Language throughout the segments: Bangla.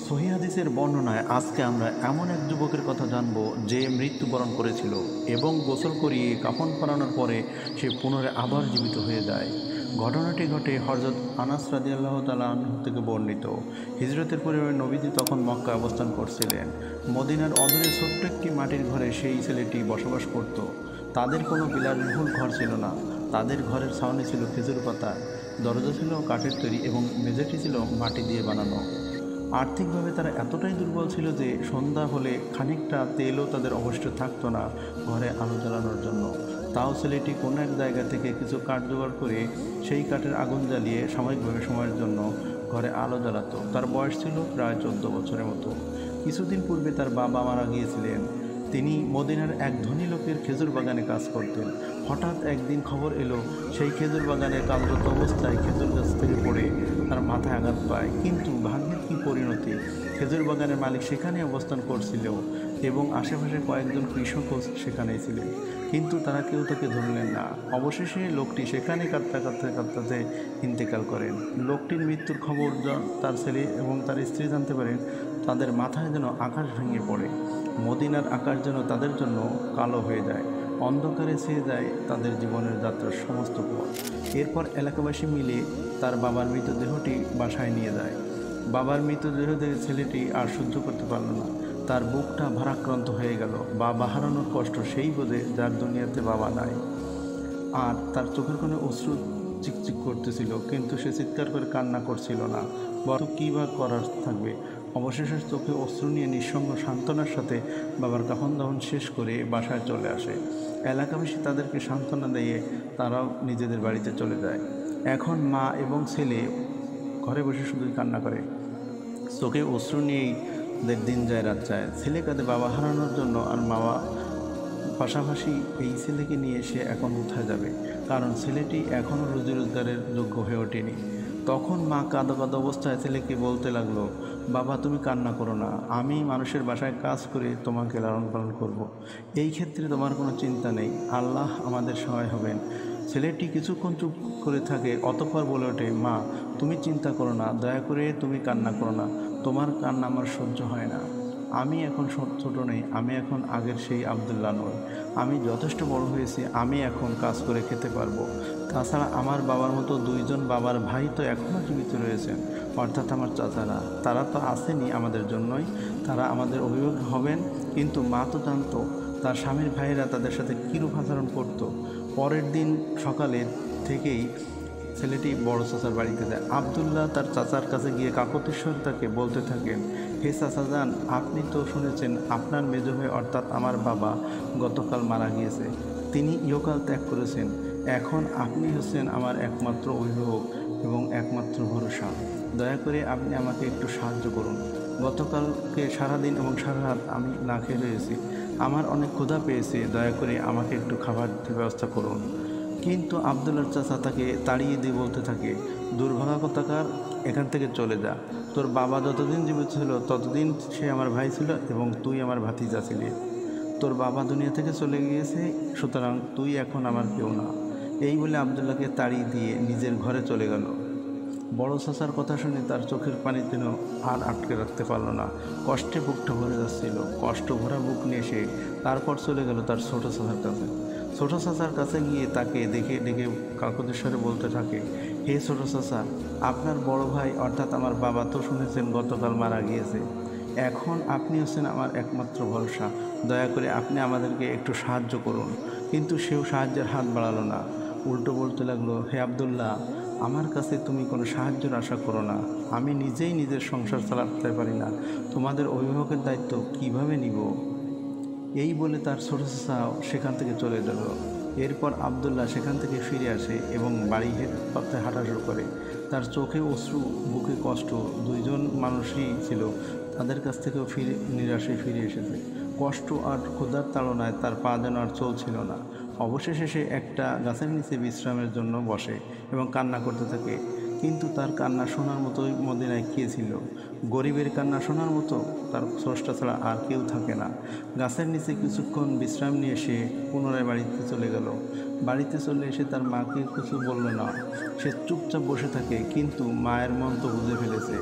সহিহ হাদিসের বর্ণনায় আজকে আমরা এমন এক যুবকের কথা জানব যে মৃত্যুবরণ করেছিল এবং গোসল করিয়ে কাফন পরানোর পরে সে পুনরায় আবার জীবিত হয়ে যায়। ঘটনাটি ঘটে হযরত আনাস রাদিয়াল্লাহু তাআলা আনহু থেকে বর্ণিত। হিজরতের পরে নবীজি তখন মক্কা অবস্থান করছিলেন। মদিনার অদূরে ছোট্ট একটি মাটির ঘরে সেই ছেলেটি বসবাস করত। তাদের কোনো বিলাসবহুল ঘর ছিল না। তাদের ঘরের ছাউনি ছিল খেজুর পাতা, দরজা ছিল কাঠের তৈরি এবং মেঝেটি ছিল মাটি দিয়ে বানানো। আর্থিকভাবে তারা এতটাই দুর্বল ছিল যে সন্ধ্যা হলে খানিকটা তেলও তাদের অবশিষ্ট থাকতো না ঘরে আলো জ্বালানোর জন্য। তাও ছেলেটি কোনো এক জায়গা থেকে কিছু কাঠ জোগাড় করে সেই কাঠের আগুন জ্বালিয়ে সাময়িকভাবে সময়ের জন্য ঘরে আলো জ্বালাতো। তার বয়স ছিল প্রায় 14 বছরের মতো। কিছুদিন পূর্বে তার বাবা মারা গিয়েছিলেন। তিনি মদিনার এক ধনী লোকের খেজুর বাগানে কাজ করতেন। হঠাৎ একদিন খবর এলো সেই খেজুর বাগানের কাজরত অবস্থায় খেজুর গাছ থেকে পড়ে তার মাথায় আঘাত পায়। কিন্তু ভাগ্যের কী পরিণতি, খেজুর বাগানের মালিক সেখানে অবস্থান করছিল এবং আশেপাশে কয়েকজন কৃষকও সেখানেই ছিলেন, কিন্তু তারা কেউ তাকে ধরলেন না। অবশেষে লোকটি সেখানে কাঁদতে ইন্তেকাল করেন। লোকটির মৃত্যুর খবর তার ছেলে এবং তার স্ত্রী জানতে পারেন। তাদের মাথায় যেন আকাশ ভেঙে পড়ে। মদিনার আকাশ যেন তাদের জন্য কালো হয়ে যায়। অন্ধকারে ছেয়ে যায় তাদের জীবনের যাত্রার সমস্ত পথ। এরপর এলাকাবাসী মিলে তার বাবার মৃতদেহটি বাসায় নিয়ে যায়। বাবার মৃতদেহ দেখে ছেলেটি আর সহ্য করতে পারল না। তার বুকটা ভারাক্রান্ত হয়ে গেল। বাবা হারানোর কষ্ট সেই বোঝে যার দুনিয়াতে বাবা নাই। আর তার চোখের কোণে অশ্রু চিকচিক করতেছিল, কিন্তু সে চিৎকার করে কান্না করছিল না, বরং কী বা করার থাকবে। অবশেষে চোখে অশ্রু নিয়ে নিঃসঙ্গ সান্ত্বনার সাথে বাবার কাফন দাফন শেষ করে বাসায় চলে আসে। এলাকাবাসী তাদেরকে সান্ত্বনা দিয়ে তারাও নিজেদের বাড়িতে চলে যায়। এখন মা এবং ছেলে ঘরে বসে শুধুই কান্না করে। চোখে অশ্রু নিয়েই তাদের দিন যায় রাত যায়। ছেলে কাঁদে বাবা হারানোর জন্য, আর বাবা পাশাপাশি এই ছেলেকে নিয়ে সে এখন কোথায় যাবে, কারণ ছেলেটি এখনও রুজি রোজগারের যোগ্য হয়ে ওঠেনি। তখন মা কাঁদো অবস্থায় ছেলেকে বলতে লাগলো, বাবা তুমি কান্না করো না, আমি মানুষের বাসায় কাজ করে তোমাকে লালন পালন করব। এই ক্ষেত্রে তোমার কোনো চিন্তা নেই, আল্লাহ আমাদের সহায় হবেন। ছেলেটি কিছুক্ষণ চুপ করে থাকে, অতঃপর বলে ওঠে, মা তুমি চিন্তা করো না, দয়া করে তুমি কান্না করো না, তোমার কান্না আমার সহ্য হয় না। আমি এখন ছোট নেই, আমি এখন আগের সেই আবদুল্লাহ নই। আমি যথেষ্ট বড় হয়েছি, আমি এখন কাজ করে খেতে পারবো। তাছাড়া আমার বাবার মতো দুইজন বাবার ভাই তো এখনও জীবিত রয়েছেন, অর্থাৎ আমার চাচারা। তারা তো আসেনি আমাদের জন্যই, তারা আমাদের অভিভাবক হবেন। কিন্তু মা তো জানতো তার স্বামীর ভাইয়েরা তাদের সাথে কীরূপ আচরণ করত। পরের দিন সকালে থেকেই ছেলেটি বড় চাচার বাড়িতে যায়। আবদুল্লাহ তার চাচার কাছে গিয়ে কাকতিস্বর তাকে বলতে থাকেন, হে চাচাজান, আপনি তো শুনেছেন আপনার মেজো ভাই অর্থাৎ আমার বাবা গতকাল মারা গিয়েছে, তিনি ইহকাল ত্যাগ করেছেন। এখন আপনি হচ্ছেন আমার একমাত্র অভিভাবক এবং একমাত্র ভরসা। দয়া করে আপনি আমাকে একটু সাহায্য করুন। গতকালকে সারাদিন এবং সারা রাত আমি না খেয়ে রয়েছি, আমার অনেক ক্ষুধা পেয়েছে, দয়া করে আমাকে একটু খাবার ব্যবস্থা করুন। কিন্তু আবদুল্লাহর চাচা তাকে তাড়িয়ে দিয়ে বলতে থাকে, দুর্ভাগা কথাকার, এখান থেকে চলে যা। তোর বাবা যতদিন জীবিত ছিল ততদিন সে আমার ভাই ছিল এবং তুই আমার ভাতিজা ছিলি। তোর বাবা দুনিয়া থেকে চলে গিয়েছে, সুতরাং তুই এখন আমার কেউ না। এই বলে আবদুল্লাহকে তাড়িয়ে দিয়ে নিজের ঘরে চলে গেল। বড় চাচার কথা শুনে তার চোখের পানি যেন আর আটকে রাখতে পারল না। কষ্টে বুকটা ভরে যাচ্ছিল। কষ্ট ভরা বুক নিয়ে সে তারপর চলে গেল তার ছোট চাচার কাছে। ছোট চাচার কাছে গিয়ে তাকে দেখে ডেকে কাকতিস্বরে বলতে থাকে, হে ছোট চাচা, আপনার বড় ভাই অর্থাৎ আমার বাবা তো শুনেছেন গতকাল মারা গিয়েছে। এখন আপনি হচ্ছেন আমার একমাত্র ভরসা, দয়া করে আপনি আমাদেরকে একটু সাহায্য করুন। কিন্তু সেও সাহায্যের হাত বাড়ালো না, উল্টো বলতে লাগলো, হে আবদুল্লাহ, আমার কাছে তুমি কোনো সাহায্যের আশা করো না, আমি নিজেই নিজের সংসার চালাতে পারি না, তোমাদের অভিভাবকের দায়িত্ব কিভাবে নিব। এই বলে তার ছোট চাচাও সেখান থেকে চলে গেল। এরপর আবদুল্লাহ সেখান থেকে ফিরে আসে এবং বাড়ি পথে হাঁটা শুরু করে। তার চোখে অশ্রু, বুকে কষ্ট, দুইজন মানুষই ছিল তাদের কাছ থেকেও নিরাশে ফিরে এসেছে। কষ্ট আর ক্ষুধার তাড়নায় তার পা যেন আর চলছিল না। অবশেষে সে একটা গাছের নিচে বিশ্রামের জন্য বসে এবং কান্না করতে থাকে। কিন্তু তার কান্না শোনার মতোই মদিনায় কে ছিল? গরিবের কান্না শোনার মতো তার স্রষ্টা ছাড়া আর কেউ থাকে না। গাছের নিচে কিছুক্ষণ বিশ্রাম নিয়ে সে পুনরায় বাড়িতে চলে গেল। বাড়িতে চলে এসে তার মাকে কিছু বলল না, সে চুপচাপ বসে থাকে। কিন্তু মায়ের মন তো বুঝে ফেলেছে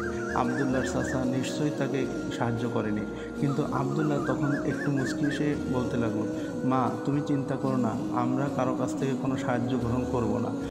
আবদুল্লাহর চাচা নিশ্চয়ই তাকে সাহায্য করেনি। কিন্তু আবদুল্লাহ তখন একটু মুচকি এসে বলতে লাগলো, মা তুমি চিন্তা করো না, আমরা কারো কাছ থেকে কোনো সাহায্য গ্রহণ করব না।